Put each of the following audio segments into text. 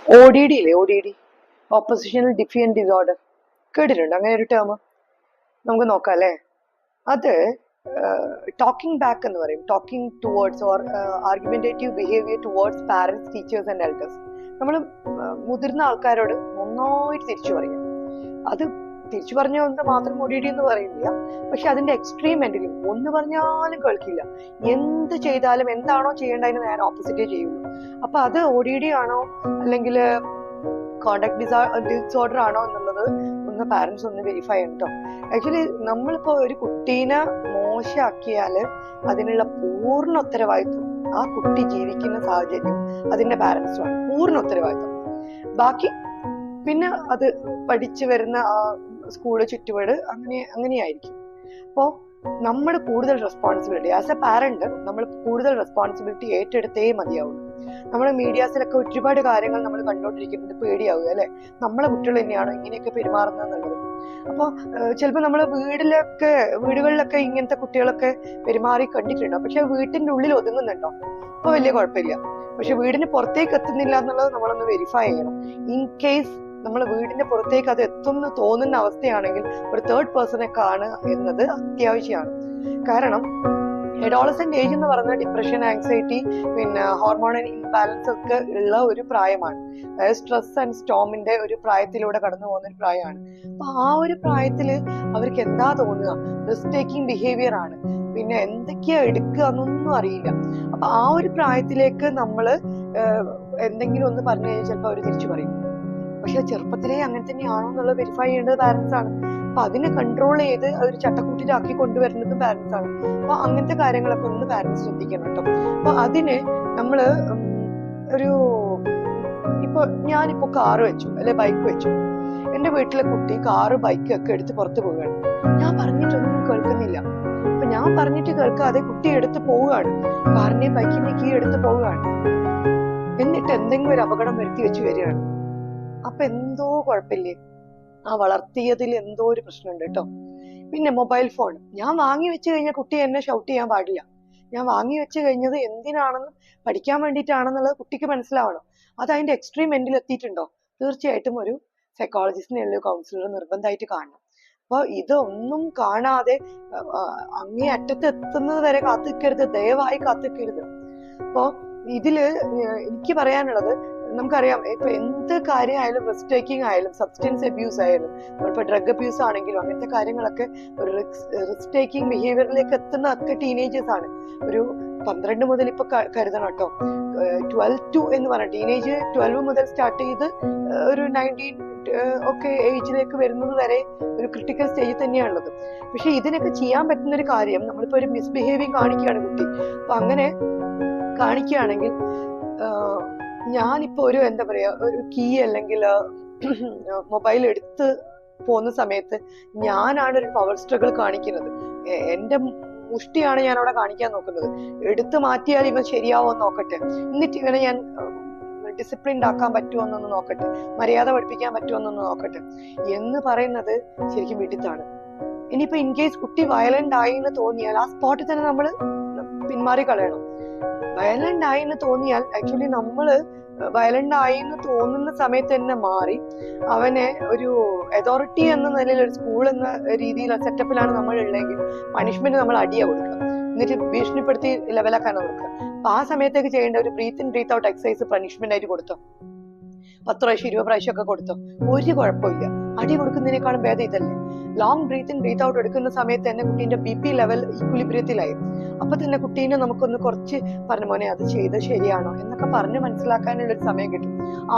ODD ഇല്ലേ, ODD, oppositional ഡിഫിയൻ disorder, കേട്ടിട്ടുണ്ട് അങ്ങനെ ഒരു ടേം? നമുക്ക് നോക്കാം അല്ലേ. അത് ടോക്കിംഗ് ബാക്ക് എന്ന് പറയും, talking towards or argumentative behaviour towards parents, teachers and elders. നമ്മൾ മുതിർന്ന ആൾക്കാരോട് നന്നായിട്ട് തിരിച്ചു പറയും. അത് തിരിച്ചു പറഞ്ഞുകൊണ്ട് മാത്രം ODD എന്ന് പറയുന്നില്ല, പക്ഷെ അതിന്റെ എക്സ്ട്രീം എൻഡിലും ഒന്ന് പറഞ്ഞാലും കേൾക്കില്ല. എന്ത് ചെയ്താലും എന്താണോ ചെയ്യേണ്ട അതിന് നേരെ ഓപ്പോസിറ്റേ ചെയ്യുള്ളൂ. അപ്പൊ അത് ODD ആണോ അല്ലെങ്കിൽ കോണ്ടാക്ട് ഡിസോർഡർ ആണോ എന്നുള്ളത് ഒന്ന് പാരന്റ്സ് ഒന്ന് വെരിഫൈ ചെയ്യണം കേട്ടോ. ആക്ച്വലി നമ്മളിപ്പോ ഒരു കുട്ടീനെ മോശമാക്കിയാല് അതിനുള്ള പൂർണ്ണ ഉത്തരവാദിത്വം ആ കുട്ടി ജീവിക്കുന്ന സാഹചര്യം അതിന്റെ പാരന്റ്സുമാണ് പൂർണ്ണ ഉത്തരവാദിത്വം. ബാക്കി പിന്നെ അത് പഠിച്ചു വരുന്ന ആ സ്കൂള് ചുറ്റുപാട് അങ്ങനെയായിരിക്കും. അപ്പോ നമ്മൾ കൂടുതൽ റെസ്പോൺസിബിലിറ്റി ആസ് എ പാരന്റ് നമ്മൾ കൂടുതൽ റെസ്പോൺസിബിലിറ്റി ഏറ്റെടുത്തേ മതിയാവുള്ളൂ. നമ്മുടെ മീഡിയാസിലൊക്കെ ഒരുപാട് കാര്യങ്ങൾ നമ്മൾ കണ്ടോണ്ടിരിക്കുന്നത് പേടിയാവുക അല്ലെ, നമ്മളെ കുട്ടികൾ തന്നെയാണോ ഇങ്ങനെയൊക്കെ പെരുമാറുന്നത് എന്നുള്ളത്. അപ്പൊ ചിലപ്പോൾ നമ്മൾ വീടുകളിലൊക്കെ ഇങ്ങനത്തെ കുട്ടികളൊക്കെ പെരുമാറി കണ്ടിട്ടുണ്ടോ, പക്ഷെ വീട്ടിന്റെ ഉള്ളിൽ ഒതുങ്ങുന്നുണ്ടോ? അപ്പൊ വലിയ കുഴപ്പമില്ല. പക്ഷെ വീടിന് പുറത്തേക്ക് എത്തുന്നില്ല എന്നുള്ളത് നമ്മളൊന്ന് വെരിഫൈ ചെയ്യണം. ഇൻ കേസ് നമ്മൾ വീടിന്റെ പുറത്തേക്ക് അത് എത്തുമെന്ന് തോന്നുന്ന അവസ്ഥയാണെങ്കിൽ ഒരു തേർഡ് പേഴ്സണെ കാണുക എന്നത് അത്യാവശ്യമാണ്. കാരണം അഡോളസെന്റ് ഏജ് എന്ന് പറയുന്നത് ഡിപ്രഷൻ, ആങ്സൈറ്റി, പിന്നെ ഹോർമോണൽ ഇംബാലൻസ് ഒക്കെ ഉള്ള ഒരു പ്രായമാണ്. അതായത് സ്ട്രെസ് ആൻഡ് സ്റ്റോമിന്റെ ഒരു പ്രായത്തിലൂടെ കടന്നു പോകുന്ന ഒരു പ്രായമാണ്. അപ്പൊ ആ ഒരു പ്രായത്തില് അവർക്ക് എന്താ തോന്നുക, റിസ്ക് ടേക്കിംഗ് ബിഹേവിയർ ആണ്, പിന്നെ എന്തൊക്കെയാ എടുക്കുക എന്നൊന്നും അറിയില്ല. അപ്പൊ ആ ഒരു പ്രായത്തിലേക്ക് നമ്മള് എന്തെങ്കിലും ഒന്ന് പറഞ്ഞു കഴിഞ്ഞാൽ ചിലപ്പോൾ അവർ തിരിച്ചു പറയും. പക്ഷെ ചെറുപ്പത്തിലേ അങ്ങനെ തന്നെയാണോ എന്നുള്ളത് വെരിഫൈ ചെയ്യേണ്ടത് പാരന്റ്സ് ആണ്. അപ്പൊ അതിനെ കൺട്രോൾ ചെയ്ത് ഒരു ചട്ടക്കൂട്ടിലാക്കി കൊണ്ടുവരുന്നതും പാരന്റ്സ് ആണ്. അപ്പൊ അങ്ങനത്തെ കാര്യങ്ങളൊക്കെ ഒന്ന് പാരന്റ്സ് ശ്രദ്ധിക്കണം കേട്ടോ. അപ്പൊ അതിന് നമ്മള് ഒരു ഇപ്പൊ ഞാനിപ്പോ കാറ് വെച്ചു അല്ലെ ബൈക്ക് വെച്ചു, എന്റെ വീട്ടിലെ കുട്ടി കാറ് ബൈക്ക് ഒക്കെ എടുത്ത് പുറത്തു പോവുകയാണ്. ഞാൻ പറഞ്ഞിട്ടൊന്നും കേൾക്കുന്നില്ല. അപ്പൊ ഞാൻ പറഞ്ഞിട്ട് കേൾക്കാതെ കുട്ടി എടുത്ത് പോവുകയാണ്, കാറിന്റെയും ബൈക്കിന്റെയും കീ എടുത്ത് പോവുകയാണ്. എന്നിട്ട് എന്തെങ്കിലും ഒരു അപകടം വരുത്തി വെച്ച് വരികയാണ്. അപ്പൊ എന്തോ കുഴപ്പമില്ലേ, ആ വളർത്തിയതിൽ എന്തോ ഒരു പ്രശ്നമുണ്ട് കേട്ടോ. പിന്നെ മൊബൈൽ ഫോൺ ഞാൻ വാങ്ങി വെച്ച് കഴിഞ്ഞാൽ കുട്ടി എന്നെ ഷൗട്ട് ചെയ്യാൻ പാടില്ല. ഞാൻ വാങ്ങി വെച്ച് കഴിഞ്ഞത് എന്തിനാണെന്ന് പഠിക്കാൻ വേണ്ടിയിട്ടാണെന്നുള്ളത് കുട്ടിക്ക് മനസ്സിലാവണം. അത് അതിന്റെ എക്സ്ട്രീം എൻഡിൽ എത്തിയിട്ടുണ്ടോ, തീർച്ചയായിട്ടും ഒരു സൈക്കോളജിസ്റ്റിനെ അല്ലെങ്കിൽ കൗൺസിലർ നിർബന്ധമായിട്ട് കാണണം. അപ്പൊ ഇതൊന്നും കാണാതെ അങ്ങേ അറ്റത്ത് എത്തുന്നത് വരെ കാത്തിക്കരുത്, ദയവായി കാത്തിക്കരുത്. അപ്പൊ ഇതില് എനിക്ക് പറയാനുള്ളത്, നമുക്കറിയാം ഇപ്പൊ എന്ത് കാര്യമായാലും റിസ്ക് ടേക്കിംഗ് ആയാലും സബ്സ്റ്റൻസ് അബ്യൂസ് ആയാലും ഇപ്പൊ ഡ്രഗ് അബ്യൂസ് ആണെങ്കിലും അങ്ങനത്തെ കാര്യങ്ങളൊക്കെ ഒരു റിസ്ക് ടേക്കിംഗ് ബിഹേവിയറിലേക്ക് എത്തുന്ന ഒക്കെ ടീനേജേഴ്സ് ആണ്. ഒരു 12 മുതൽ ഇപ്പൊ കരുതണം കേട്ടോ. 12 എന്ന് പറഞ്ഞ ടീനേജ് 12 മുതൽ സ്റ്റാർട്ട് ചെയ്ത് ഒരു 19 ഒക്കെ ഏജിലേക്ക് വരുന്നത് വരെ ഒരു ക്രിട്ടിക്കൽ സ്റ്റേജിൽ തന്നെയാണുള്ളത്. പക്ഷെ ഇതിനൊക്കെ ചെയ്യാൻ പറ്റുന്ന ഒരു കാര്യം, നമ്മളിപ്പോ ഒരു മിസ്ബിഹേവിങ് കാണിക്കുകയാണ് കുട്ടി, അപ്പൊ അങ്ങനെ കാണിക്കുകയാണെങ്കിൽ ഞാനിപ്പോ ഒരു എന്താ പറയാ ഒരു കീ അല്ലെങ്കിൽ മൊബൈൽ എടുത്ത് പോകുന്ന സമയത്ത് ഞാനാണ് ഒരു പവർ സ്ട്രഗിൾ കാണിക്കുന്നത്. എന്റെ മുഷ്ടിയാണ് ഞാൻ അവിടെ കാണിക്കാൻ നോക്കുന്നത്. എടുത്തു മാറ്റിയാൽ ഇവൻ ശരിയാവോ എന്ന് നോക്കട്ടെ, എന്നിട്ട് ഇവനെ ഞാൻ ഡിസിപ്ലിൻഡ് ആക്കാൻ പറ്റുമോ എന്നൊന്ന് നോക്കട്ടെ, മര്യാദ പഠിപ്പിക്കാൻ പറ്റുമോ എന്നൊന്ന് നോക്കട്ടെ എന്ന് പറയുന്നത് ശരിക്കും വിഡിത്താണ്. ഇനിയിപ്പോ ഇൻ കേസ് കുട്ടി വയലന്റ് ആയി എന്ന് തോന്നിയാൽ ആ സ്പോട്ടിൽ തന്നെ നമ്മൾ പിന്മാറി കളയണം. വയലന്റ് ആയി എന്ന് തോന്നിയാൽ ആക്ച്വലി നമ്മള് വയലന്റ് ആയി എന്ന് തോന്നുന്ന സമയത്ത് തന്നെ മാറി അവനെ ഒരു അതോറിറ്റി എന്ന നിലയിൽ ഒരു സ്കൂൾ എന്ന രീതിയിൽ സെറ്റപ്പിലാണ് നമ്മൾ ഉള്ളതെങ്കിൽ പണിഷ്മെന്റ് നമ്മൾ അടിയാ കൊടുക്കുക, എന്നിട്ട് ഭീഷണിപ്പെടുത്തി ലെവലാക്കാനാണ് കൊടുക്കുക. അപ്പൊ ആ സമയത്തേക്ക് ചെയ്യേണ്ട ഒരു breath in breath out exercise punishment ആയിട്ട് കൊടുത്തോ, 10 പ്രാവശ്യം 20 പ്രാവശ്യം ഒക്കെ കൊടുത്തോ, ഒരു കുഴപ്പമില്ല. അടി കൊടുക്കുന്നതിനേക്കാളും ഭേദം ഇതല്ലേ. Long breath in breath out എടുക്കുന്ന സമയത്ത് തന്നെ കുട്ടീന്റെ BP ലെവൽ ഈക്വിലിബ്രിയത്തിലായി. അപ്പൊ തന്നെ കുട്ടീനെ നമുക്കൊന്ന് കുറച്ച് പറഞ്ഞ മോനെ അത് ചെയ്ത് ശരിയാണോ എന്നൊക്കെ പറഞ്ഞ് മനസ്സിലാക്കാനുള്ള ഒരു സമയം കിട്ടും.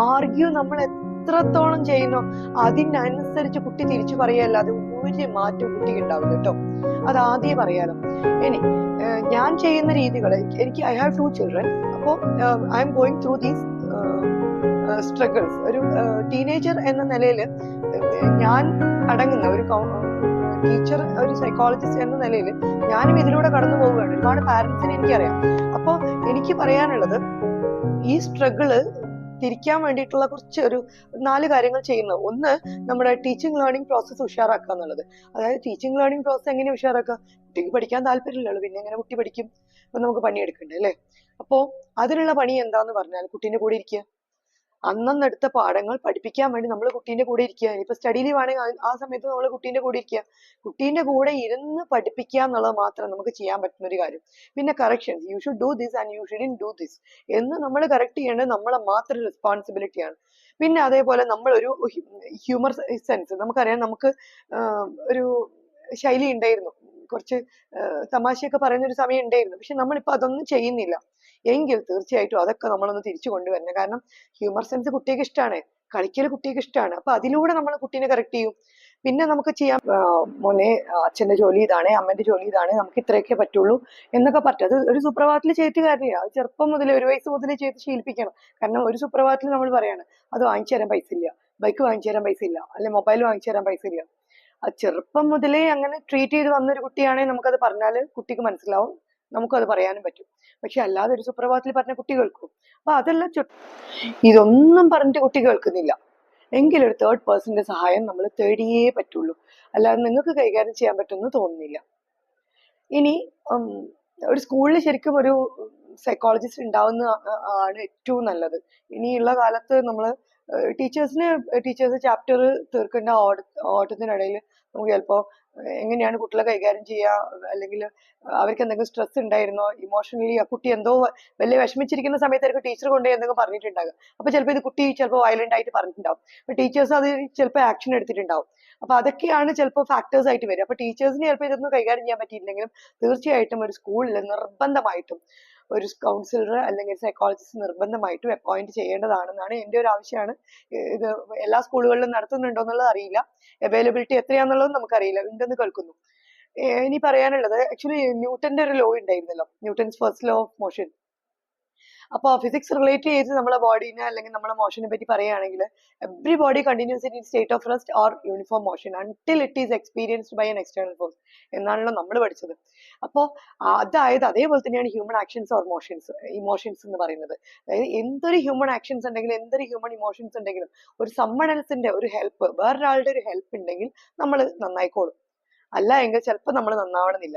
ആർഗ്യൂ നമ്മൾ എത്രത്തോളം ചെയ്യുന്നോ അതിനനുസരിച്ച് കുട്ടി തിരിച്ചു പറയല്ലാതെ ഒരു മാറ്റവും കുട്ടിക്ക് ഉണ്ടാവില്ല കേട്ടോ. അത് ആദ്യം പറയാലോ. ഇനി ഞാൻ ചെയ്യുന്ന രീതികൾ, എനിക്ക് I have 2 children. അപ്പോ I am going through these struggles. ഒരു ടീനേജർ എന്ന നിലയിൽ ഞാൻ അടങ്ങുന്ന ഒരു ടീച്ചർ, ഒരു സൈക്കോളജിസ്റ്റ് എന്ന നിലയിൽ ഞാനും ഇതിലൂടെ കടന്നു പോവുകയാണ്. ഒരുപാട് പാരന്റ്സിനെ എനിക്കറിയാം. അപ്പൊ എനിക്ക് പറയാനുള്ളത്, ഈ സ്ട്രഗിള് തിരിക്കാൻ വേണ്ടിയിട്ടുള്ള കുറച്ച് ഒരു 4 കാര്യങ്ങൾ ചെയ്യുന്നത്. ഒന്ന്, നമ്മുടെ ടീച്ചിങ് ലേണിംഗ് പ്രോസസ്സ് ഉഷാറാക്കുക എന്നുള്ളത്. അതായത് ടീച്ചിങ് ലേണിംഗ് പ്രോസസ്സ് എങ്ങനെ ഉഷാറാക്കുക, കുട്ടിക്ക് പഠിക്കാൻ താല്പര്യമില്ലല്ലോ, പിന്നെ എങ്ങനെ കുട്ടി പഠിക്കും? അപ്പൊ നമുക്ക് പണിയെടുക്കണ്ടേ അല്ലേ. അപ്പോ അതിനുള്ള പണി എന്താന്ന് പറഞ്ഞാൽ കുട്ടീന്റെ കൂടെ ഇരിക്കുക. അന്നെടുത്ത പാഠങ്ങൾ പഠിപ്പിക്കാൻ വേണ്ടി നമ്മൾ കുട്ടീൻ്റെ കൂടെ ഇരിക്കുക. ഇനിയിപ്പോൾ സ്റ്റഡി ലീവ് ആണെങ്കിൽ ആ സമയത്ത് നമ്മൾ കുട്ടീൻ്റെ കൂടെ ഇരിക്കുക. കുട്ടീൻ്റെ കൂടെ ഇരുന്ന് പഠിപ്പിക്കുക എന്നുള്ളത് മാത്രം നമുക്ക് ചെയ്യാൻ പറ്റുന്ന ഒരു കാര്യം. പിന്നെ corrections, you should do this and you shouldn't do this എന്ന് നമ്മൾ കറക്റ്റ് ചെയ്യേണ്ടത് നമ്മളെ മാത്രം റെസ്പോൺസിബിലിറ്റിയാണ്. പിന്നെ അതേപോലെ നമ്മളൊരു ഹ്യൂമർ സെൻസ്, നമുക്കറിയാം, നമുക്ക് ഒരു ശൈലി ഉണ്ടായിരുന്നു, കുറച്ച് തമാശയൊക്കെ പറയുന്ന ഒരു സമയം ഉണ്ടായിരുന്നു. പക്ഷെ നമ്മളിപ്പോൾ അതൊന്നും ചെയ്യുന്നില്ല. എങ്കിൽ തീർച്ചയായിട്ടും അതൊക്കെ നമ്മളൊന്ന് തിരിച്ചു കൊണ്ടുവരണം. കാരണം ഹ്യൂമർ സെൻസ് കുട്ടിക്ക് ഇഷ്ടമാണ്, കളിക്കൽ കുട്ടിക്ക് ഇഷ്ടമാണ്. അപ്പൊ അതിലൂടെ നമ്മൾ കുട്ടീനെ കറക്റ്റ് ചെയ്യും. പിന്നെ നമുക്ക് ചെയ്യാം, മോനെ അച്ഛന്റെ ജോലി ഇതാണ്, അമ്മന്റെ ജോലി ഇതാണ്, നമുക്ക് ഇത്രയൊക്കെ പറ്റുള്ളൂ എന്നൊക്കെ പറ്റും. അത് ഒരു സുപ്രഭാതത്തിൽ ചെയ്തിട്ട് കാര്യമില്ല. അത് ചെറുപ്പം മുതലേ, 1 വയസ്സ് മുതലേ ചെയ്ത് ശീലിപ്പിക്കണം. കാരണം ഒരു സുപ്രഭാതത്തിൽ നമ്മൾ പറയാണ്, അത് വാങ്ങിച്ചു തരാൻ പൈസ ഇല്ല, ബൈക്ക് വാങ്ങിച്ചു തരാൻ പൈസ ഇല്ല, അല്ലെ മൊബൈൽ വാങ്ങിച്ചു തരാൻ പൈസ ഇല്ല. അത് ചെറുപ്പം മുതലേ അങ്ങനെ ട്രീറ്റ് ചെയ്ത് വന്നൊരു കുട്ടിയാണെങ്കിൽ നമുക്കത് പറഞ്ഞാൽ കുട്ടിക്ക് മനസ്സിലാവും, നമുക്കത് പറയാനും പറ്റും. പക്ഷെ അല്ലാതെ ഒരു സുപ്രഭാതത്തിൽ പറഞ്ഞ കുട്ടി കേൾക്കും. അപ്പൊ അതെല്ലാം ഇതൊന്നും പറഞ്ഞിട്ട് കുട്ടി കേൾക്കുന്നില്ല എങ്കിൽ ഒരു തേർഡ് പേഴ്സന്റെ സഹായം നമ്മൾ തേടിയേ പറ്റുള്ളൂ. അല്ലാതെ നിങ്ങൾക്ക് കൈകാര്യം ചെയ്യാൻ പറ്റുമെന്ന് തോന്നുന്നില്ല. ഇനി ഒരു സ്കൂളിൽ ശരിക്കും ഒരു സൈക്കോളജിസ്റ്റ് ഉണ്ടാവുന്ന ആണ് ഏറ്റവും നല്ലത്. ഇനിയുള്ള കാലത്ത് നമ്മൾ ടീച്ചേഴ്സ് ചാപ്റ്റർ തീർക്കേണ്ട ഓട്ടത്തിനിടയിൽ നമുക്ക് ചിലപ്പോൾ എങ്ങനെയാണ് കുട്ടികളെ കൈകാര്യം ചെയ്യുക, അല്ലെങ്കിൽ അവർക്ക് എന്തെങ്കിലും സ്ട്രെസ് ഉണ്ടായിരുന്നോ, ഇമോഷണലി ആ കുട്ടി എന്തോ വലിയ വിഷമിച്ചിരിക്കുന്ന സമയത്തായിരിക്കും ടീച്ചർ കൊണ്ടുപോയി എന്തെങ്കിലും പറഞ്ഞിട്ടുണ്ടാകുക. അപ്പൊ ചിലപ്പോൾ ഇത് കുട്ടി ചിലപ്പോൾ വയലന്റ് ആയിട്ട് പറഞ്ഞിട്ടുണ്ടാവും. അപ്പൊ ടീച്ചേഴ്സ് അത് ചിലപ്പോൾ ആക്ഷൻ എടുത്തിട്ടുണ്ടാവും. അപ്പൊ അതൊക്കെയാണ് ചിലപ്പോൾ ഫാക്ടേഴ്സ് ആയിട്ട് വരിക. അപ്പൊ ടീച്ചേഴ്സിന് ചിലപ്പോൾ ഇതൊന്നും കൈകാര്യം ചെയ്യാൻ പറ്റിയില്ലെങ്കിലും തീർച്ചയായിട്ടും ഒരു സ്കൂളിൽ നിർബന്ധമായിട്ടും ഒരു കൗൺസിലർ അല്ലെങ്കിൽ സൈക്കോളജിസ്റ്റ് നിർബന്ധമായിട്ടും അപ്പോയിന്റ് ചെയ്യേണ്ടതാണെന്നാണ് എൻ്റെ ഒരു ആവശ്യമാണ്. ഇത് എല്ലാ സ്കൂളുകളിലും നടത്തുന്നുണ്ടോ എന്നുള്ളത് അറിയില്ല, അവൈലബിലിറ്റി എത്രയാണെന്നുള്ളത് നമുക്കറിയില്ല, ഉണ്ടെന്ന് കേൾക്കുന്നു. ഇനി പറയാനുള്ളത്, ആക്ച്വലി ന്യൂട്ടന്റെ ഒരു ലോ ഉണ്ടായിരുന്നല്ലോ, Newton's first law of motion. അപ്പോൾ ഫിസിക്സ് റിലേറ്റ് ചെയ്ത് നമ്മളെ ബോഡീനെ അല്ലെങ്കിൽ നമ്മളെ മോഷനെ പറ്റി പറയുകയാണെങ്കിൽ, every body continues in state of rest or uniform motion until it is experienced by an external force എന്നാണല്ലോ നമ്മൾ പഠിച്ചത്. അപ്പോൾ അതായത് അതേപോലെ തന്നെയാണ് ഹ്യൂമൻ ആക്ഷൻസ് ഓർ ഇമോഷൻസ് എന്ന് പറയുന്നത്. അതായത് എന്തൊരു ഹ്യൂമൻ ആക്ഷൻസ് ഉണ്ടെങ്കിലും എന്തൊരു ഹ്യൂമൻ ഇമോഷൻസ് ഉണ്ടെങ്കിലും ഒരു സമ്മണൽസിന്റെ ഒരു ഹെൽപ്പ്, വേറൊരാളുടെ ഒരു ഹെൽപ്പ് ഉണ്ടെങ്കിൽ നമ്മൾ നന്നായിക്കോളും. അല്ല എങ്കിൽ ചിലപ്പോൾ നമ്മൾ നന്നാവണമെന്നില്ല.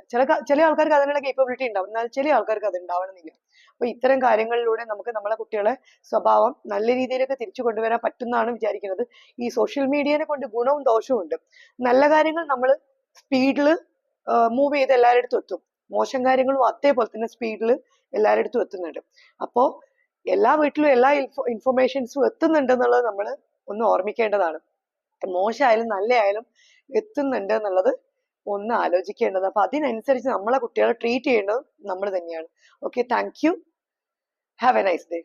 ചില ആൾക്കാർക്ക് അതിനുള്ള കേപ്പബിലിറ്റി ഉണ്ടാവും, എന്നാൽ ചില ആൾക്കാർക്ക് അത് ഉണ്ടാവണമെന്നില്ല. അപ്പൊ ഇത്തരം കാര്യങ്ങളിലൂടെ നമുക്ക് നമ്മളെ കുട്ടികളെ സ്വഭാവം നല്ല രീതിയിലൊക്കെ തിരിച്ചു കൊണ്ടുവരാൻ പറ്റുന്നതാണ് വിചാരിക്കുന്നത്. ഈ സോഷ്യൽ മീഡിയനെ കൊണ്ട് ഗുണവും ദോഷവും ഉണ്ട്. നല്ല കാര്യങ്ങൾ നമ്മൾ സ്പീഡിൽ മൂവ് ചെയ്ത് എല്ലാവരുടെ അടുത്തും എത്തും, മോശം കാര്യങ്ങളും അതേപോലെ തന്നെ സ്പീഡിൽ എല്ലാവരുടെ അടുത്തും എത്തുന്നുണ്ട്. അപ്പോൾ എല്ലാ വീട്ടിലും എല്ലാ ഇൻഫർമേഷൻസും എത്തുന്നുണ്ടെന്നുള്ളത് നമ്മൾ ഒന്ന് ഓർമ്മിക്കേണ്ടതാണ്. മോശമായാലും നല്ലയായാലും എത്തുന്നുണ്ട് എന്നുള്ളത് ഒന്ന് ആലോചിക്കേണ്ടത്. അപ്പൊ അതിനനുസരിച്ച് നമ്മളെ കുട്ടികളെ ട്രീറ്റ് ചെയ്യേണ്ടത് നമ്മൾ തന്നെയാണ്. Okay, thank you, have A nice day.